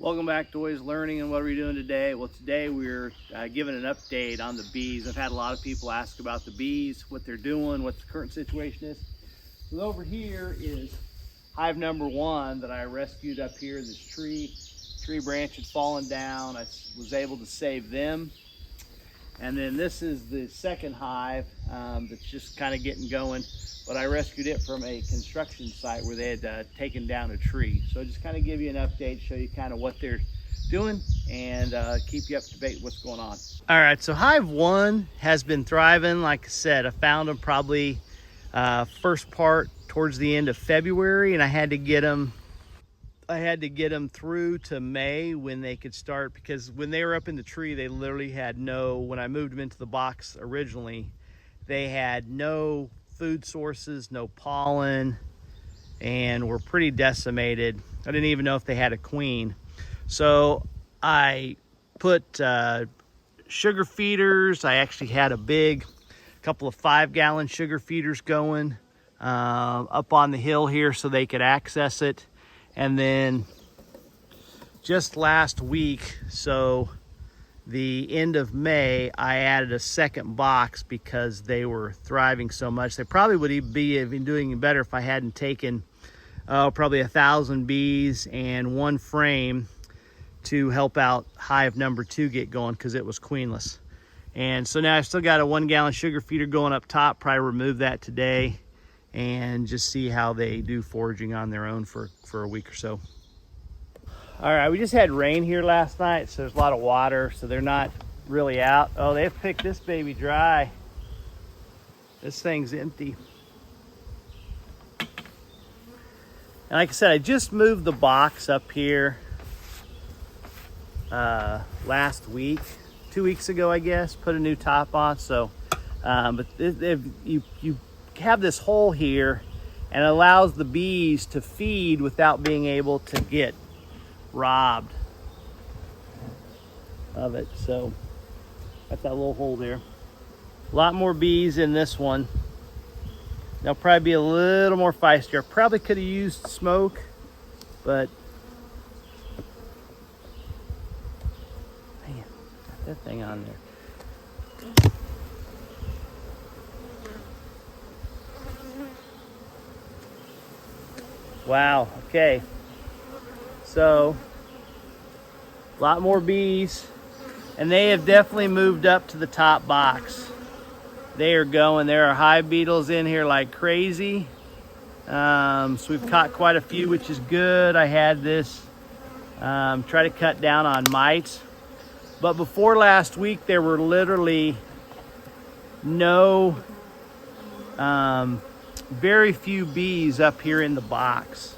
Welcome back to Always Learning. And what are we doing today? Well, today we're giving an update on the bees. I've had a lot of people ask about the bees, what they're doing, what the current situation is. So over here is hive number 1 that I rescued up here. This tree branch had fallen down. I was able to save them. And then this is the second hive that's just kind of getting going. But I rescued it from a construction site where they had taken down a tree. So I just kind of give you an update, show you kind of what they're doing, and keep you up to date with what's going on. All right, so hive 1 has been thriving. Like I said, I found them probably first part towards the end of February, and I had to get them through to May when they could start, because when they were up in the tree, they literally had when I moved them into the box originally, they had no food sources, no pollen, and were pretty decimated. I didn't even know if they had a queen. So I put sugar feeders. I actually had a couple of 5-gallon sugar feeders going up on the hill here so they could access it. And then just last week, so the end of May, I added a second box because they were thriving so much. They probably would be doing better if I hadn't taken probably 1,000 bees and 1 frame to help out hive number 2 get going, because it was queenless. And so now I've still got a 1-gallon sugar feeder going up top. Probably remove that today and just see how they do foraging on their own for a week or so. All right, we just had rain here last night, so there's a lot of water, so they're not really out. Oh, they've picked this baby dry. This thing's empty. And like I said, I just moved the box up here last week, 2 weeks ago, I guess, put a new top on. So, but you have this hole here, and it allows the bees to feed without being able to get robbed of it. So got that little hole there. A lot more bees in this one. They'll probably be a little more feistier. Probably could have used smoke, but man, got that thing on there. Wow, okay. So, a lot more bees, and they have definitely moved up to the top box. They are going. There are hive beetles in here like crazy. So we've caught quite a few, which is good. I had this try to cut down on mites. But before last week, there were literally very few bees up here in the box.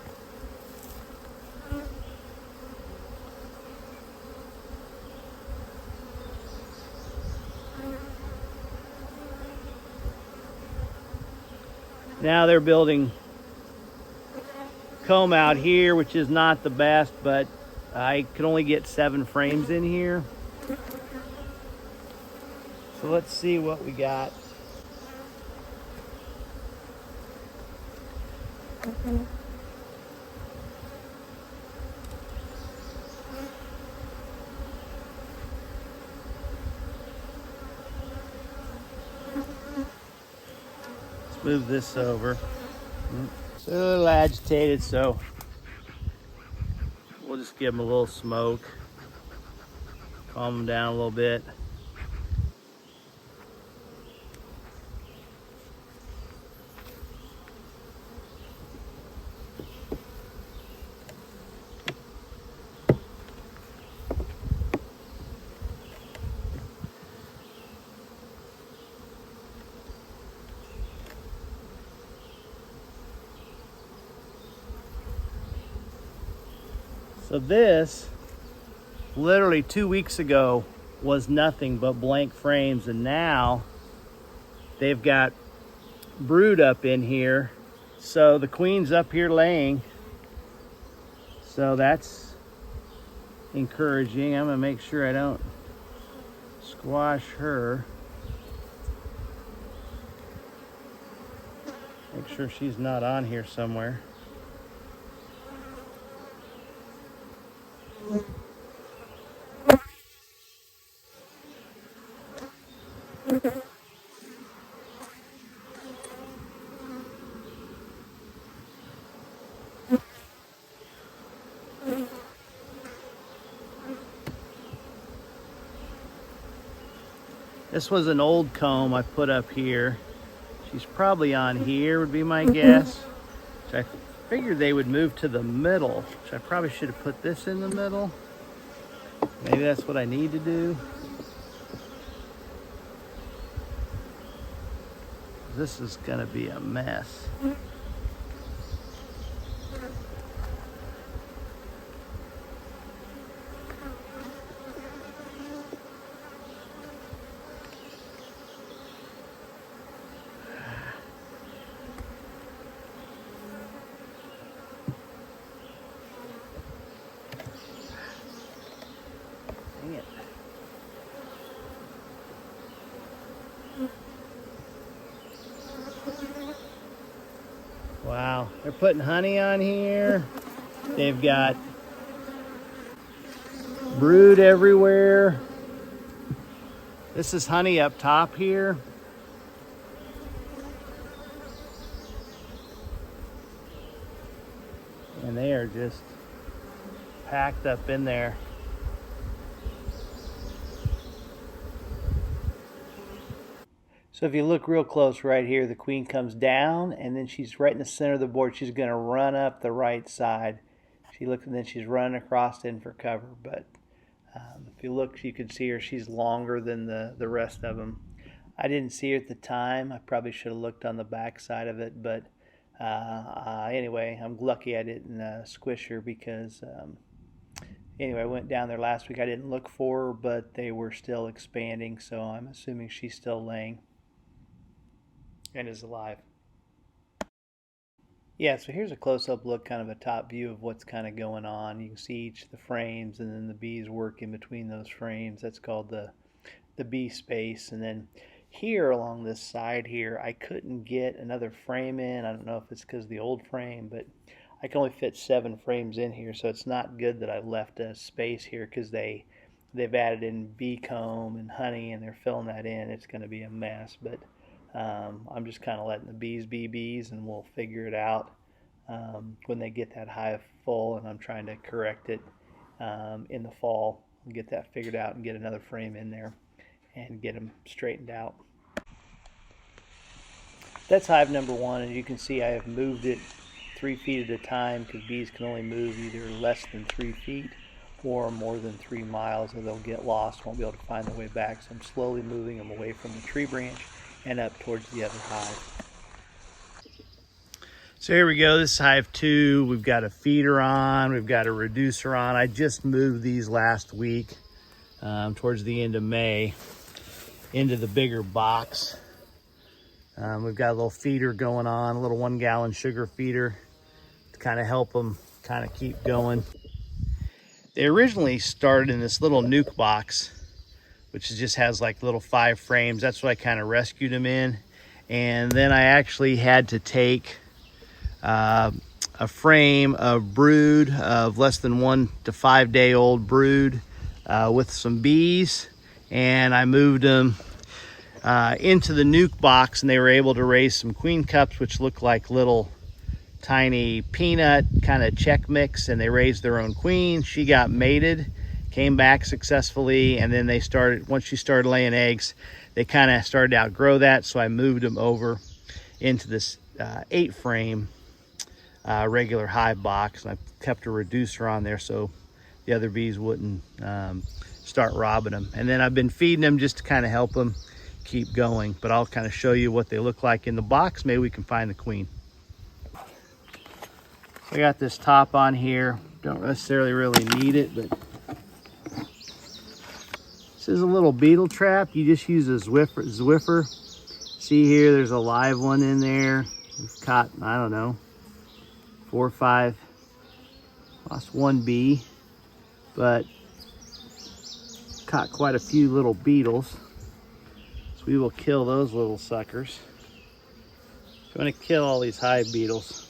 Now they're building comb out here, which is not the best, but I could only get 7 frames in here. So let's see what we got. Move this over. It's a little agitated, so we'll just give them a little smoke, calm them down a little bit. So this, literally 2 weeks ago, was nothing but blank frames, and now they've got brood up in here. So the queen's up here laying. So that's encouraging. I'm gonna make sure I don't squash her. Make sure she's not on here somewhere. This was an old comb I put up here. She's probably on here would be my guess. So I figured they would move to the middle. So I probably should have put this in the middle. Maybe that's what I need to do. This is gonna be a mess. Dang it. Wow, they're putting honey on here. They've got brood everywhere. This is honey up top here. And they are just packed up in there. So if you look real close right here, the queen comes down and then she's right in the center of the board. She's going to run up the right side. She looks and then she's running across in for cover. But if you look, you can see her. She's longer than the rest of them. I didn't see her at the time. I probably should have looked on the back side of it. But anyway, I'm lucky I didn't squish her because anyway, I went down there last week. I didn't look for her, but they were still expanding. So I'm assuming she's still laying and is alive. Yeah, so here's a close-up look, kind of a top view of what's kind of going on. You can see each of the frames and then the bees work in between those frames. That's called the bee space. And then here along this side here, I couldn't get another frame in. I don't know if it's because of the old frame, but I can only fit 7 frames in here, so it's not good that I left a space here because they've added in bee comb and honey and they're filling that in. It's going to be a mess, but I'm just kind of letting the bees be bees, and we'll figure it out when they get that hive full, and I'm trying to correct it in the fall and get that figured out and get another frame in there and get them straightened out. That's hive number 1, and you can see I have moved it 3 feet at a time because bees can only move either less than 3 feet or more than 3 miles, or they'll get lost, won't be able to find their way back. So I'm slowly moving them away from the tree branch and up towards the other hive. So here we go, this is hive 2. We've got a feeder on, we've got a reducer on. I just moved these last week towards the end of May into the bigger box. We've got a little feeder going on, a little 1-gallon sugar feeder to kind of help them kind of keep going. They originally started in this little nuke box, which just has like little 5 frames. That's what I kind of rescued them in. And then I actually had to take a frame of brood of less than 1 to 5 day old brood with some bees, and I moved them into the nuke box, and they were able to raise some queen cups, which look like little tiny peanut kind of check mix, and they raised their own queen. She got mated, came back successfully, and then they started, once she started laying eggs, they kind of started to outgrow that, so I moved them over into this 8 frame regular hive box, and I kept a reducer on there so the other bees wouldn't start robbing them. And then I've been feeding them just to kind of help them keep going, but I'll kind of show you what they look like in the box. Maybe we can find the queen. I got this top on here. Don't necessarily really need it, but this is a little beetle trap. You just use a Zwiffer. See here, there's a live one in there. We've caught, I don't know, 4 or 5. Lost 1 bee, but caught quite a few little beetles. So we will kill those little suckers. If you want to kill all these hive beetles,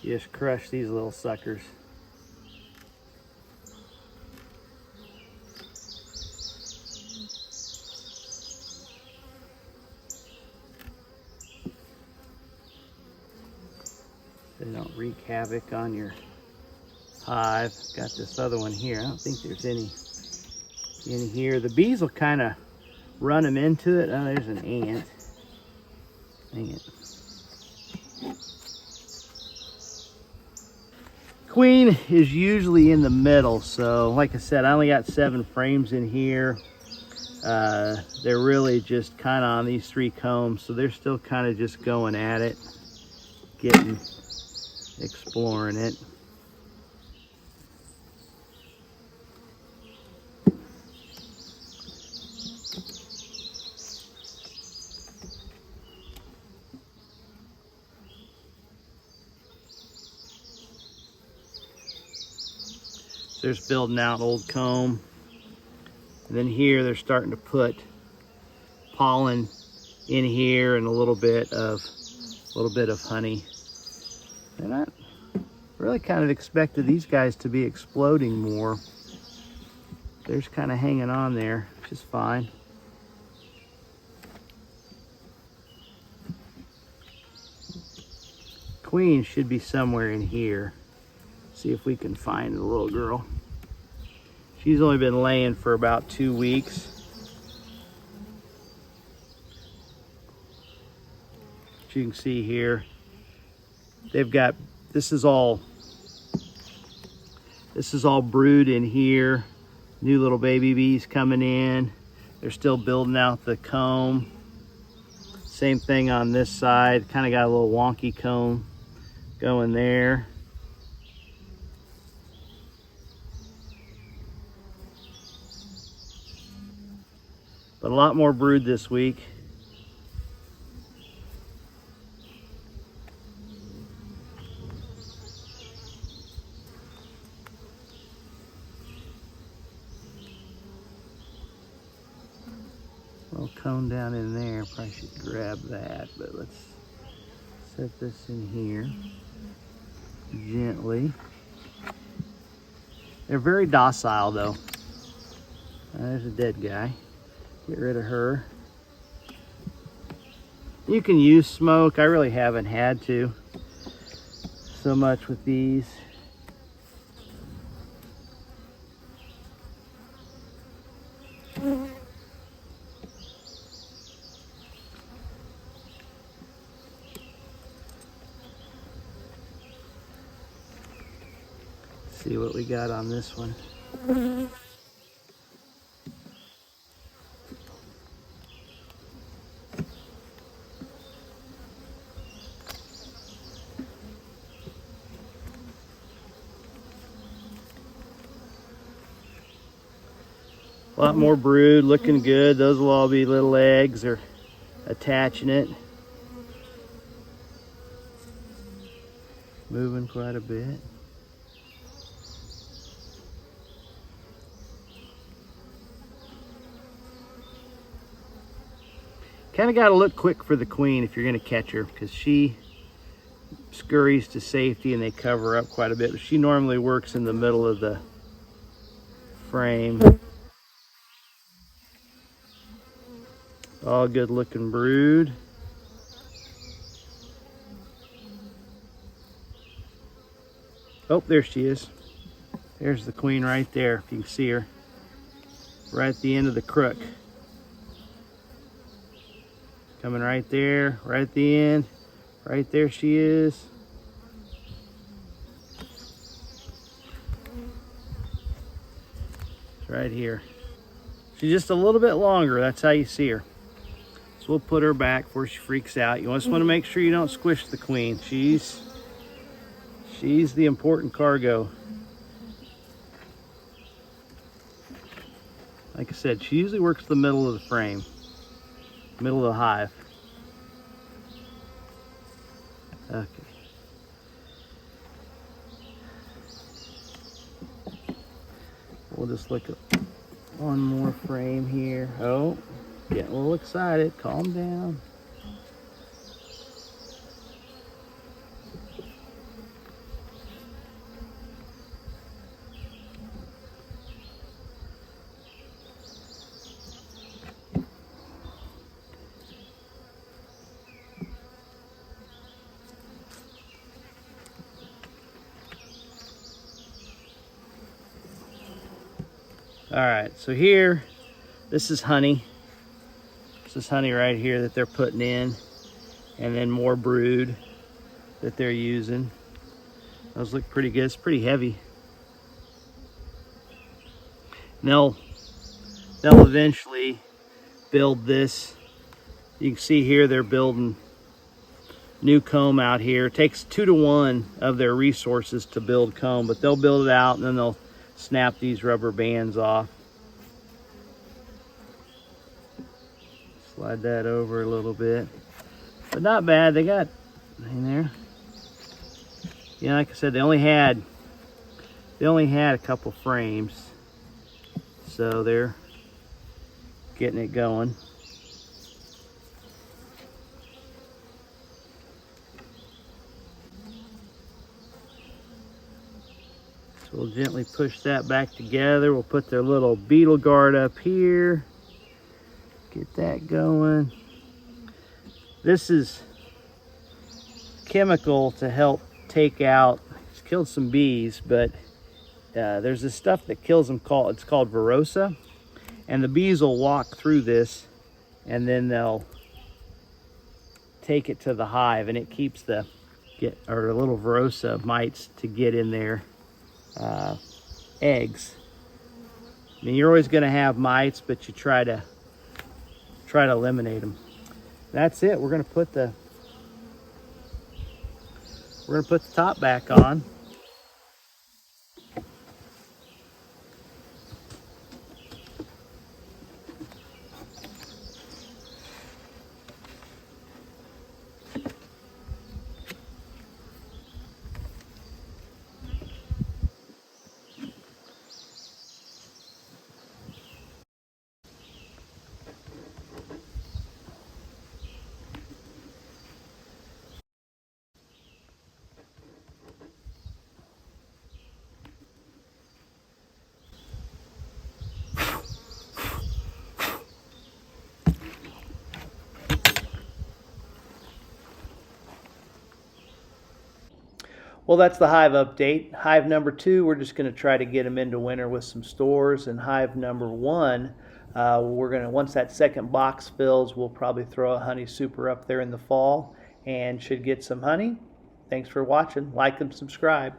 you just crush these little suckers. they don't wreak havoc on your hive. Got this other one here. I don't think there's any in here. The bees will kind of run them into it. Oh, there's an ant. Dang it. Queen is usually in the middle, so like I said, I only got 7 frames in here. They're really just kind of on these 3 combs, so they're still kind of just going at it, exploring it. So they're just building out an old comb. And then here they're starting to put pollen in here and a little bit of honey. And I really kind of expected these guys to be exploding more. They're just kind of hanging on there, which is fine. Queen should be somewhere in here. See if we can find the little girl. She's only been laying for about 2 weeks. As you can see here, they've got, this is all brood in here. New little baby bees coming in. They're still building out the comb. Same thing on this side. Kind of got a little wonky comb going there. But a lot more brood this week. Little cone down in there. Probably should grab that, but let's set this in here gently. They're very docile though. There's a dead guy. Get rid of her. You can use smoke. I really haven't had to so much with these. See what we got on this one. A lot more brood, looking good. Those will all be little eggs or attaching it. Moving quite a bit. Kind of got to look quick for the queen if you're going to catch her, because she scurries to safety and they cover up quite a bit. But she normally works in the middle of the frame. All good looking brood. Oh, there she is. There's the queen right there, if you can see her. Right at the end of the crook. Coming right there, right at the end. Right there she is. It's right here. She's just a little bit longer, that's how you see her. So we'll put her back before she freaks out. You just want to make sure you don't squish the queen. She's the important cargo. Like I said, she usually works the middle of the frame, middle of the hive. Okay. We'll just look at one more frame here. Oh, getting a little excited. Calm down. All right, so here, this is honey. This is honey right here that they're putting in, and then more brood that they're using. Those look pretty good. It's pretty heavy. And they'll eventually build this. You can see here they're building new comb out here. It takes 2 to 1 of their resources to build comb, but they'll build it out and then they'll snap these rubber bands off. Slide that over a little bit, but not bad. They got in there. Yeah, like I said, they only had a couple frames, so they're getting it going. So we'll gently push that back together. We'll put their little beetle guard up here. Get that going. This is chemical to help take out, it's killed some bees, but there's this stuff that kills them it's called Varroa. And the bees will walk through this and then they'll take it to the hive, and it keeps the little Varroa mites to get in their eggs. I mean, you're always going to have mites, but you try to eliminate them. That's it. We're going to put the top back on. Well, that's the hive update. Hive number 2, we're just going to try to get them into winter with some stores. And hive number 1, once that second box fills, we'll probably throw a honey super up there in the fall and should get some honey. Thanks for watching. Like and subscribe.